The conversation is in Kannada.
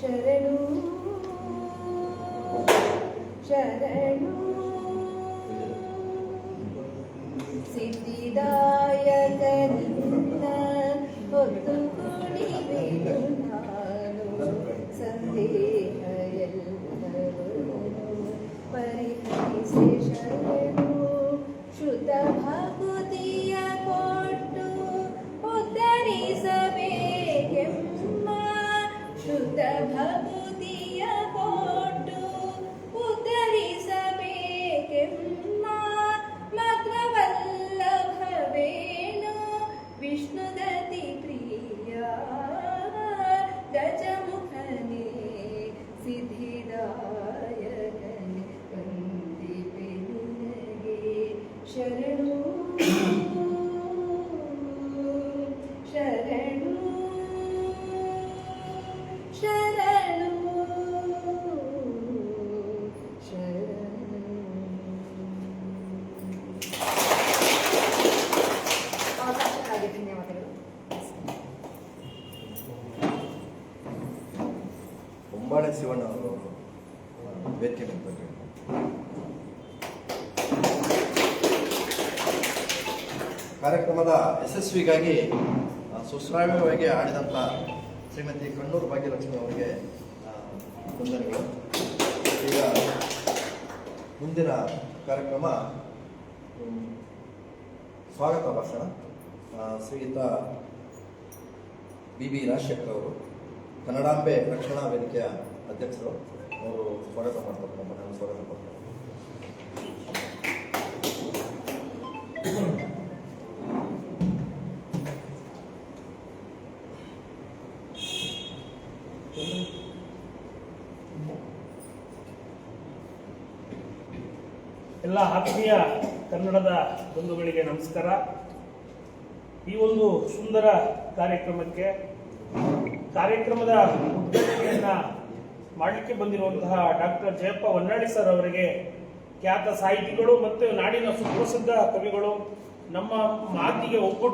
ಶರಣು ಶರಣು ಸಿದ್ಧಿದಾಯಕ ನಿನ್ನ ಹೊತ್ತು ಕುಣಿವೆನು ನಾನು ಸಂದೇಹ ಎಲ್ಲವೂ ಪರಿಹರಿಸಿ ಶರಣು ಶುದ್ಧ ಭಕ್ತಿಯ ಕೊಟ್ಟು ಉದ್ಧರಿಸಬೇಕೆಂಬ ಶುದ್ಧ ಭಕ್ತಿಯ ಕೊಟ್ಟು ಉದ್ಧರಿಸಬೇಕೆಂಬ ಮಗ್ರವಲ್ಲಭವೇನು ವಿಷ್ಣುದತಿ ಪ್ರಿಯ ಗಜಮುಖನೇ ಸಿದ್ಧಿದಾಯಕನೇ ವಂದಿಪೆ ನಿನಗೆ ಶರಣು ಶರಣು ಶರಣು ಶರಣು. ಅವಕಾಶಕ್ಕಾಗಿ ಧನ್ಯವಾದಗಳು. ಹೊಂಬಾಳೆ ಶಿವಣ್ಣ ಅವರು ವೇದಿಕೆ ಮೇಲೆ ಕಾರ್ಯಕ್ರಮದ ಯಶಸ್ವಿಗಾಗಿ ಸುಶ್ರಾವ್ಯವಾಗಿ ಆಡಿದಂಥ ಶ್ರೀಮತಿ ಕಣ್ಣೂರು ಭಾಗ್ಯಲಕ್ಷ್ಮಿ ಅವರಿಗೆ ವಂದನೆಗಳು. ಈಗ ಮುಂದಿನ ಕಾರ್ಯಕ್ರಮ ಸ್ವಾಗತ ಭಾಷಣ. ಶ್ರೀಯುತ ಬಿ ರಾಜಶೇಖರ್ ಅವರು ಕನ್ನಡಾಂಬೆ ರಕ್ಷಣಾ ವೇದಿಕೆಯ ಅಧ್ಯಕ್ಷರು, ಅವರು ಸ್ವಾಗತ ಮಾಡ್ತಾರೆ. ನಮ್ಮನ್ನು ಸ್ವಾಗತ ಮಾಡ್ತಾರೆ. ಎಲ್ಲ ಆತ್ಮೀಯ ಕನ್ನಡದ ಬಂಧುಗಳಿಗೆ ನಮಸ್ಕಾರ. ಈ ಒಂದು ಸುಂದರ ಕಾರ್ಯಕ್ರಮದ ಉದ್ಘಾಟನೆಯನ್ನ ಮಾಡಲಿಕ್ಕೆ ಬಂದಿರುವಂತಹ ಡಾಕ್ಟರ್ ಜಯಪ್ಪ ಹೊನ್ನಾಳಿ ಸರ್ ಅವರಿಗೆ, ಖ್ಯಾತ ಸಾಹಿತಿಗಳು ಮತ್ತು ನಾಡಿನ ಸುಪ್ರಸಿದ್ಧ ಕವಿಗಳು, ನಮ್ಮ ಮಾತಿಗೆ ಒಗ್ಗಟ್ಟು